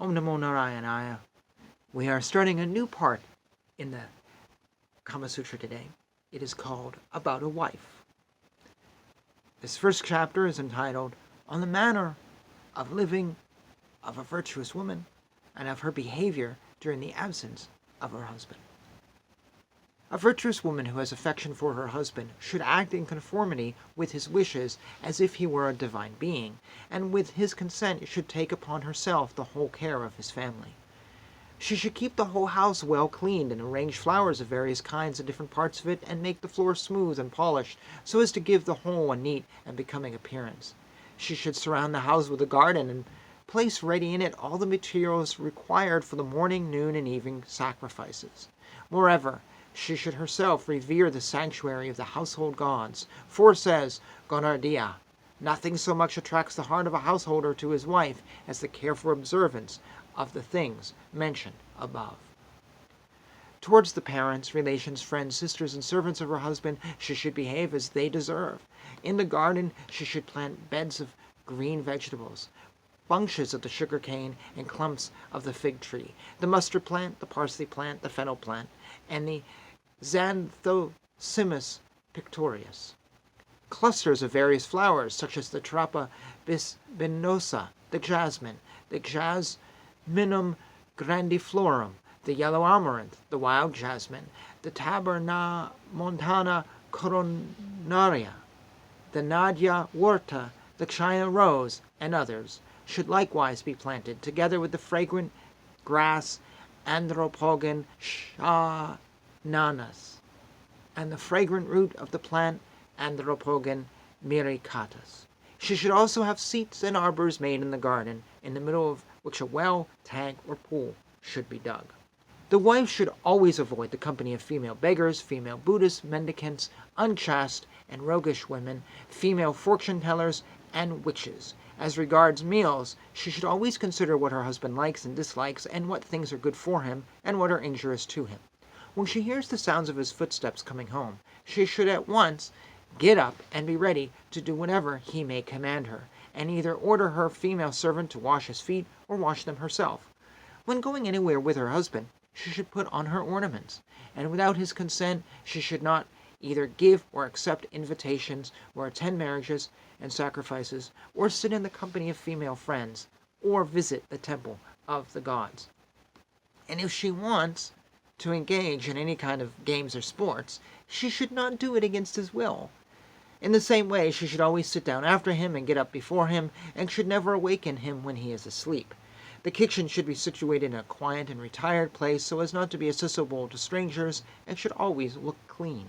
Om Namo Narayanaya. We are starting a new part in the Kama Sutra today. It is called About a Wife. This first chapter is entitled On the Manner of Living of a Virtuous Woman and of her behavior during the absence of her husband. A virtuous woman who has affection for her husband should act in conformity with his wishes as if he were a divine being, and with his consent should take upon herself the whole care of his family. She should keep the whole house well cleaned and arrange flowers of various kinds in different parts of it and make the floor smooth and polished so as to give the whole a neat and becoming appearance. She should surround the house with a garden and place ready in it all the materials required for the morning, noon, and evening sacrifices. Moreover, she should herself revere the sanctuary of the household gods, for says Gonardiya, nothing so much attracts the heart of a householder to his wife as the careful observance of the things mentioned above. Towards the parents, relations, friends, sisters, and servants of her husband, she should behave as they deserve. In the garden, she should plant beds of green vegetables, bunches of the sugar cane, and clumps of the fig tree, the mustard plant, the parsley plant, the fennel plant, and the Xanthosimys pictorius. Clusters of various flowers, such as the Trapa bisbinosa, the jasmine, the Jasminum grandiflorum, the yellow amaranth, the wild jasmine, the Tabernamontana coronaria, the Nadia huerta, the China rose, and others, should likewise be planted, together with the fragrant grass Andropogon schananas, and the fragrant root of the plant Andropogon miricatus. She should also have seats and arbors made in the garden, in the middle of which a well, tank, or pool should be dug. The wife should always avoid the company of female beggars, female Buddhists, mendicants, unchaste and roguish women, female fortune-tellers, and witches. As regards meals, she should always consider what her husband likes and dislikes, and what things are good for him, and what are injurious to him. When she hears the sounds of his footsteps coming home, she should at once get up and be ready to do whatever he may command her, and either order her female servant to wash his feet or wash them herself. When going anywhere with her husband, she should put on her ornaments, and without his consent she should not either give or accept invitations, or attend marriages and sacrifices, or sit in the company of female friends, or visit the temple of the gods. And if she wants to engage in any kind of games or sports, she should not do it against his will. In the same way, she should always sit down after him and get up before him, and should never awaken him when he is asleep. The kitchen should be situated in a quiet and retired place so as not to be accessible to strangers, and should always look clean.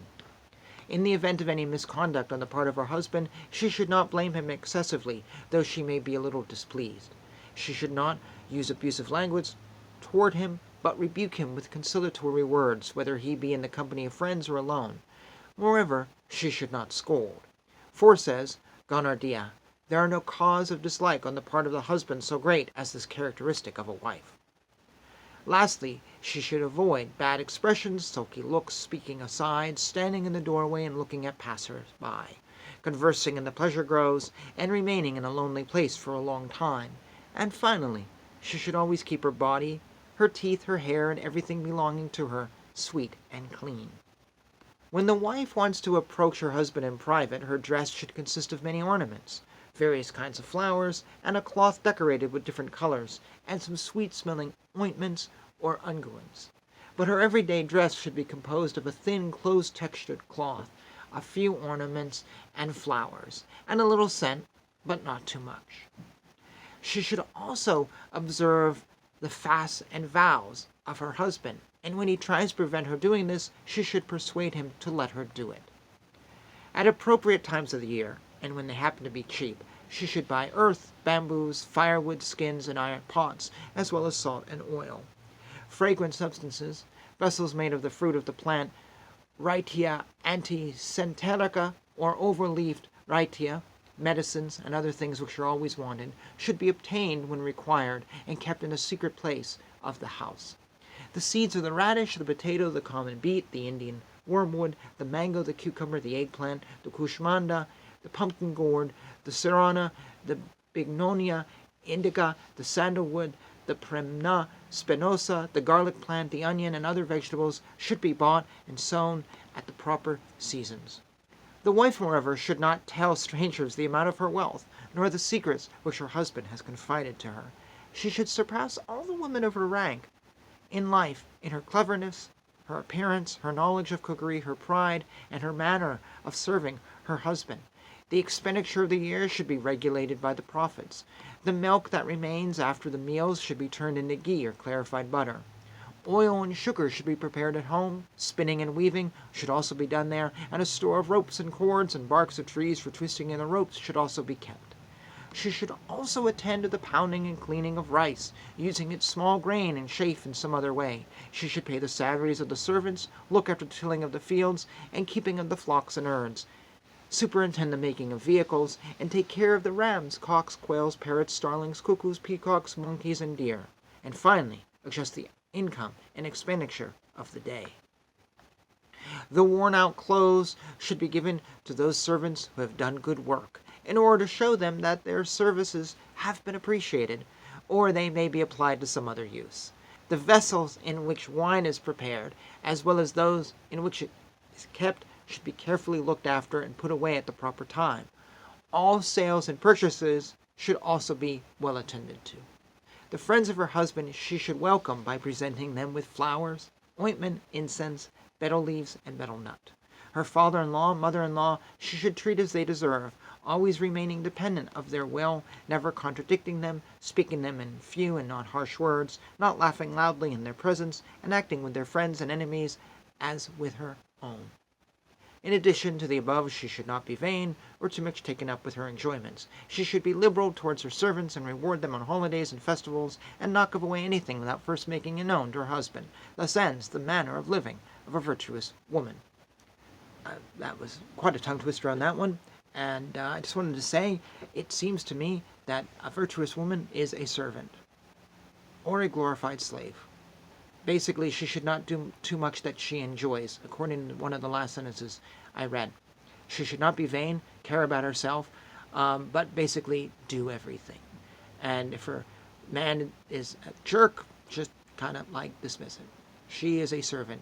In the event of any misconduct on the part of her husband, she should not blame him excessively, though she may be a little displeased. She should not use abusive language toward him, but rebuke him with conciliatory words, whether he be in the company of friends or alone. Moreover, she should not scold. For, says Gonardiya, there are no cause of dislike on the part of the husband so great as this characteristic of a wife. Lastly, she should avoid bad expressions, sulky looks, speaking aside, standing in the doorway and looking at passers-by, conversing in the pleasure groves, and remaining in a lonely place for a long time. And finally, she should always keep her body, her teeth, her hair, and everything belonging to her sweet and clean. When the wife wants to approach her husband in private, her dress should consist of many ornaments, various kinds of flowers, and a cloth decorated with different colors, and some sweet-smelling ointments or unguents. But her everyday dress should be composed of a thin, close-textured cloth, a few ornaments and flowers, and a little scent, but not too much. She should also observe the fasts and vows of her husband, and when he tries to prevent her doing this, she should persuade him to let her do it. At appropriate times of the year, and when they happen to be cheap, she should buy earth, bamboos, firewood, skins, and iron pots, as well as salt and oil. Fragrant substances, vessels made of the fruit of the plant Rhytia anticenterica, or overleafed Rhytia, medicines, and other things which are always wanted, should be obtained when required and kept in a secret place of the house. The seeds of the radish, the potato, the common beet, the Indian wormwood, the mango, the cucumber, the eggplant, the kushmanda, the pumpkin gourd, the serrana, the bignonia indica, the sandalwood, the Primna spinosa, the garlic plant, the onion, and other vegetables should be bought and sown at the proper seasons. The wife, moreover, should not tell strangers the amount of her wealth, nor the secrets which her husband has confided to her. She should surpass all the women of her rank in life, in her cleverness, her appearance, her knowledge of cookery, her pride, and her manner of serving her husband. The expenditure of the year should be regulated by the profits. The milk that remains after the meals should be turned into ghee or clarified butter. Oil and sugar should be prepared at home. Spinning and weaving should also be done there, and a store of ropes and cords and barks of trees for twisting in the ropes should also be kept. She should also attend to the pounding and cleaning of rice, using its small grain and chaff in some other way. She should pay the salaries of the servants, look after the tilling of the fields, and keeping of the flocks and herds, superintend the making of vehicles, and take care of the rams, cocks, quails, parrots, starlings, cuckoos, peacocks, monkeys, and deer. And finally, adjust the income and expenditure of the day. The worn-out clothes should be given to those servants who have done good work, in order to show them that their services have been appreciated, or they may be applied to some other use. The vessels in which wine is prepared, as well as those in which it is kept, should be carefully looked after and put away at the proper time. All sales and purchases should also be well attended to. The friends of her husband she should welcome by presenting them with flowers, ointment, incense, betel leaves, and betel nut. Her father-in-law, mother-in-law, she should treat as they deserve, always remaining dependent of their will, never contradicting them, speaking them in few and not harsh words, not laughing loudly in their presence, and acting with their friends and enemies as with her own. In addition to the above, she should not be vain, or too much taken up with her enjoyments. She should be liberal towards her servants, and reward them on holidays and festivals, and not give away anything without first making it known to her husband. Thus ends the manner of living of a virtuous woman. That was quite a tongue twister on that one, and I just wanted to say, it seems to me that a virtuous woman is a servant, or a glorified slave. Basically, she should not do too much that she enjoys, according to one of the last sentences I read. She should not be vain, care about herself, but basically do everything. And if her man is a jerk, just kind of like dismiss it. She is a servant.